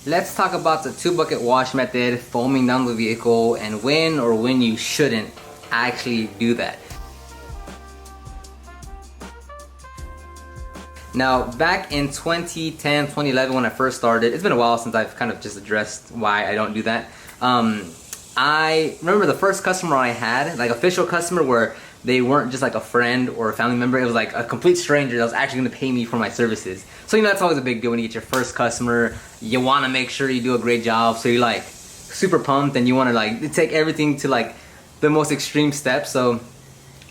Let's talk about the 2 bucket wash method, foaming down the vehicle, and when you shouldn't actually do that. Now, back in 2010, 2011 when I first started, it's been a while since I've kind of just addressed why I don't do that. I remember the first customer I had, like official customer, where they weren't just like a friend or a family member. It was like a complete stranger that was actually going to pay me for my services. So you know, that's always a big deal when you get your first customer. You want to make sure you do a great job, so you're like super pumped and you want to like take everything to like the most extreme steps. So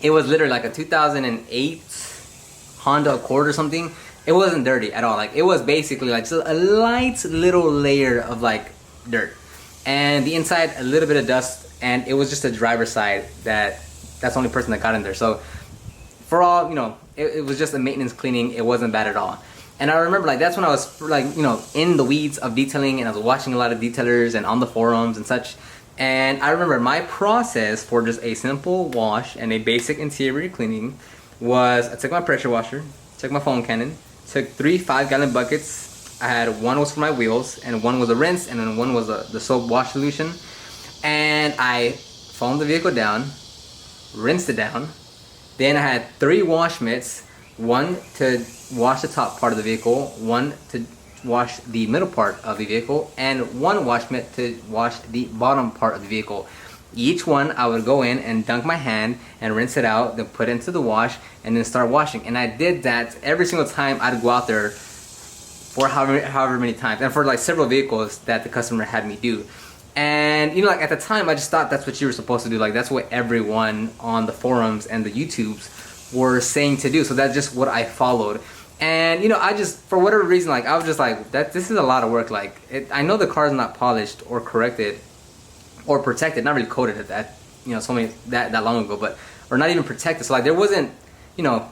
it was literally like a 2008 Honda Accord or something. It wasn't dirty at all. Like it was basically like just a light little layer of like dirt, and the inside a little bit of dust, and it was just a driver's side that's the only person that got in there. So for all, you know, it was just a maintenance cleaning. It wasn't bad at all. And I remember like that's when I was like, you know, in the weeds of detailing, and I was watching a lot of detailers and on the forums and such. And I remember my process for just a simple wash and a basic interior cleaning was I took my pressure washer, took my foam cannon, took 3 5-gallon buckets. I had one was for my wheels, and one was a rinse, and then one was the soap wash solution. And I foamed the vehicle down, rinsed it down. Then I had 3 wash mitts, one to wash the top part of the vehicle, one to wash the middle part of the vehicle, and one wash mitt to wash the bottom part of the vehicle. Each one I would go in and dunk my hand and rinse it out, then put it into the wash and then start washing. And I did that every single time I'd go out there for however many times, and for like several vehicles that the customer had me do. And you know, like at the time I just thought that's what you were supposed to do. Like that's what everyone on the forums and the YouTubes were saying to do. So that's just what I followed. And you know, I just, for whatever reason, like I was just like, this is a lot of work. Like I know the car is not polished or corrected or protected, not really coated at that, you know, that long ago, but, or not even protected. So like there wasn't, you know,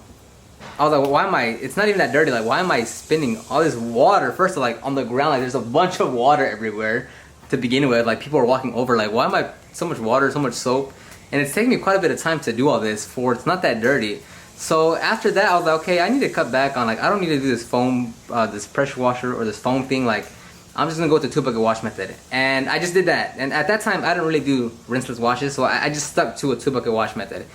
I was like, well, why am I, it's not even that dirty. Like why am I spending all this water first of like on the ground? Like there's a bunch of water everywhere to begin with. Like people are walking over, like why am I so much water, so much soap? And it's taking me quite a bit of time to do all this for it's not that dirty. So after that I was like, okay, I need to cut back on, like I don't need to do this foam, this pressure washer or this foam thing. Like I'm just gonna go with the 2-bucket wash method. And I just did that. And at that time I didn't really do rinseless washes, so I just stuck to a 2-bucket wash method.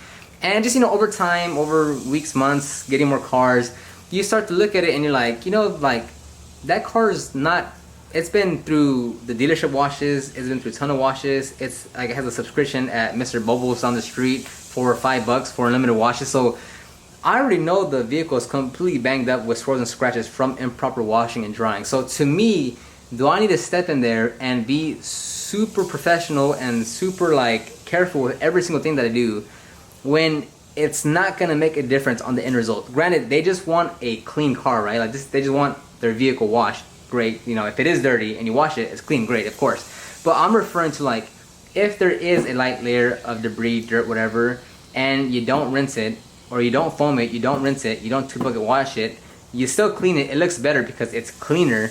And just, you know, over time, over weeks, months, getting more cars, you start to look at it and you're like, you know, like that car is not, it's been through the dealership washes, it's been through a ton of washes. It's like it has a subscription at Mr. Bubbles on the street for $5 for unlimited washes. So I already know the vehicle is completely banged up with swirls and scratches from improper washing and drying. So to me, do I need to step in there and be super professional and super like careful with every single thing that I do when it's not gonna make a difference on the end result? Granted, they just want a clean car, right? Like this, they just want their vehicle washed. Great, you know, if it is dirty and you wash it, it's clean, great, of course. But I'm referring to like, if there is a light layer of debris, dirt, whatever, and you don't rinse it, or you don't foam it, you don't rinse it, you don't 2-bucket wash it, you still clean it, it looks better because it's cleaner.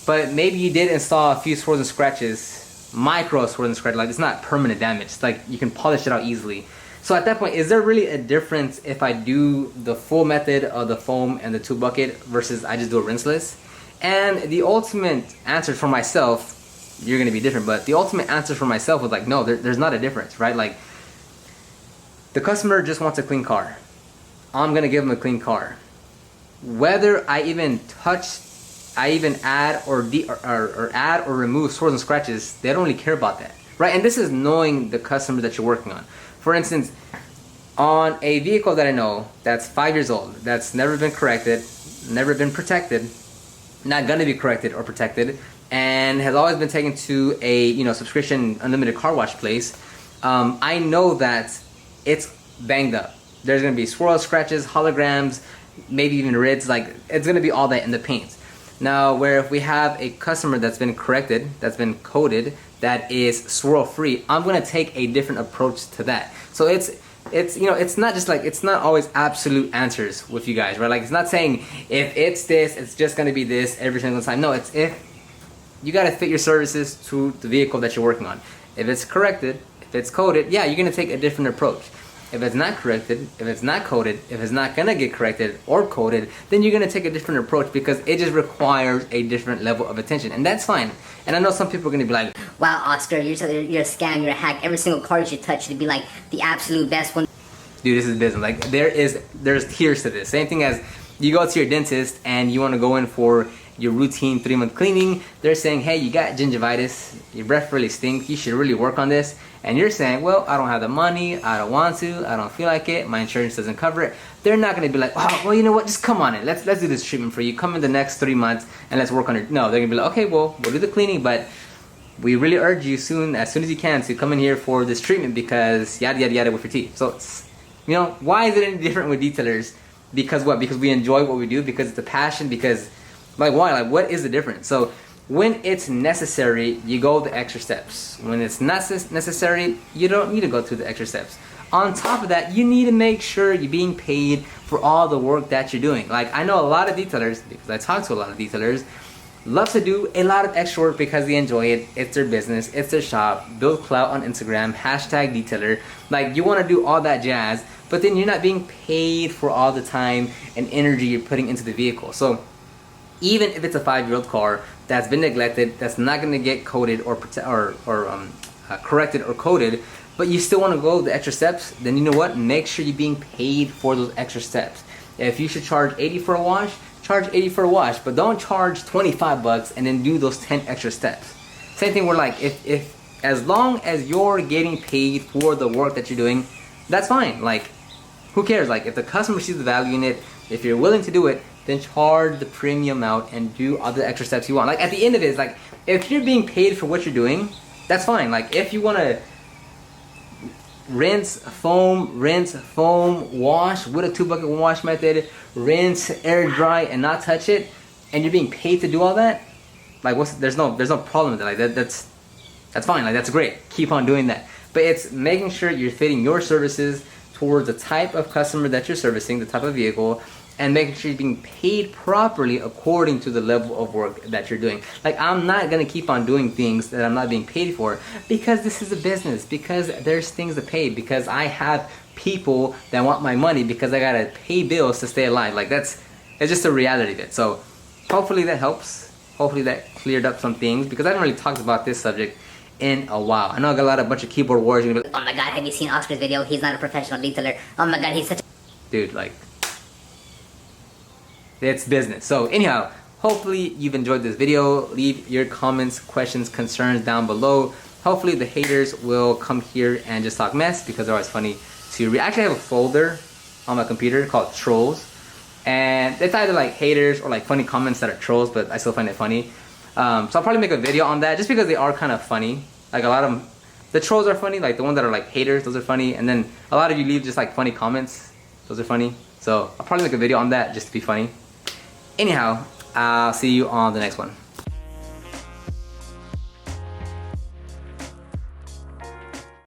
But maybe you did install a few swirls and scratches, micro swirls and scratches, like it's not permanent damage. It's like you can polish it out easily. So at that point, is there really a difference if I do the full method of the foam and the 2-bucket versus I just do a rinseless? And the ultimate answer for myself, you're gonna be different, but the ultimate answer for myself was like, no, there's not a difference, right? Like the customer just wants a clean car. I'm gonna give them a clean car. Whether I even add or add or remove swirls and scratches, they don't really care about that, right? And this is knowing the customer that you're working on. For instance, on a vehicle that I know that's 5 years old, that's never been corrected, never been protected, not gonna be corrected or protected, and has always been taken to a, you know, subscription unlimited car wash place, I know that it's banged up. There's gonna be swirls, scratches, holograms, maybe even rids. Like it's gonna be all that in the paint. Now, where if we have a customer that's been corrected, that's been coated, that is swirl free, I'm gonna take a different approach to that. So it's you know, it's not just like, it's not always absolute answers with you guys, right? Like it's not saying if it's this, it's just gonna be this every single time. No, it's if you gotta fit your services to the vehicle that you're working on. If it's corrected, if it's coated, yeah, you're gonna take a different approach. if it's not corrected, if it's not coded, if it's not gonna get corrected or coded, then you're gonna take a different approach because it just requires a different level of attention, and that's fine. And I know some people are gonna be like, wow, Oscar, you're a scam, you're a hack. Every single card you touch should be like the absolute best one. dude, this is business. Like there's tiers to this. Same thing as you go to your dentist and you want to go in for your routine 3-month cleaning. They're saying, hey, you got gingivitis, your breath really stinks, you should really work on this. And you're saying, well, I don't have the money, I don't want to, I don't feel like it, my insurance doesn't cover it. They're not going to be like, oh, well, you know what, just come on in, let's do this treatment for you, come in the next 3 months and let's work on it. No, they're going to be like, okay, well, we'll do the cleaning, but we really urge you as soon as you can, to come in here for this treatment because yada yada yada with your teeth. So, you know, why is it any different with detailers? Because what? Because we enjoy what we do, because it's a passion, because, like, why? Like, what is the difference? So, when it's necessary, you go the extra steps. When it's not necessary, you don't need to go through the extra steps. On top of that, you need to make sure you're being paid for all the work that you're doing. Like, I know a lot of detailers, because I talk to a lot of detailers, love to do a lot of extra work because they enjoy it. It's their business, it's their shop, build clout on Instagram, hashtag detailer. Like, you want to do all that jazz, but then you're not being paid for all the time and energy you're putting into the vehicle. So even if it's a 5-year-old car that's been neglected, that's not going to get coded or corrected or coded, but you still want to go the extra steps, then you know what? Make sure you're being paid for those extra steps. If you should charge $80 for a wash, charge $80 for a wash, but don't charge $25 and then do those 10 extra steps. Same thing where, like, if as long as you're getting paid for the work that you're doing, that's fine. Like, who cares? Like, if the customer sees the value in it, if you're willing to do it, then charge the premium out and do all the extra steps you want. Like, at the end of it, it's like, if you're being paid for what you're doing, that's fine. Like, if you want to rinse, foam, wash with a 2-bucket wash method, rinse, air dry, and not touch it, and you're being paid to do all that, like, there's no problem with that. Like, that's fine. Like, that's great. Keep on doing that. But it's making sure you're fitting your services towards the type of customer that you're servicing, the type of vehicle, and making sure you're being paid properly according to the level of work that you're doing. Like, I'm not going to keep on doing things that I'm not being paid for because this is a business, because there's things to pay, because I have people that want my money, because I got to pay bills to stay alive. Like, it's just a reality of it. So hopefully that helps. Hopefully that cleared up some things, because I haven't really talked about this subject in a while. I know I got a bunch of keyboard warriors. Gonna be like, oh my god, have you seen Oscar's video? He's not a professional detailer. Oh my god, he's such a... Dude, like, it's business. So anyhow, hopefully you've enjoyed this video. Leave your comments, questions, concerns down below. Hopefully the haters will come here and just talk mess, because they're always funny to read. I actually have a folder on my computer called Trolls, and it's either like haters or like funny comments that are trolls, but I still find it funny. So I'll probably make a video on that, just because they are kind of funny. Like, a lot of them, the trolls are funny, like the ones that are like haters, those are funny, and then a lot of you leave just like funny comments, those are funny. So I'll probably make a video on that just to be funny. Anyhow, I'll see you on the next one.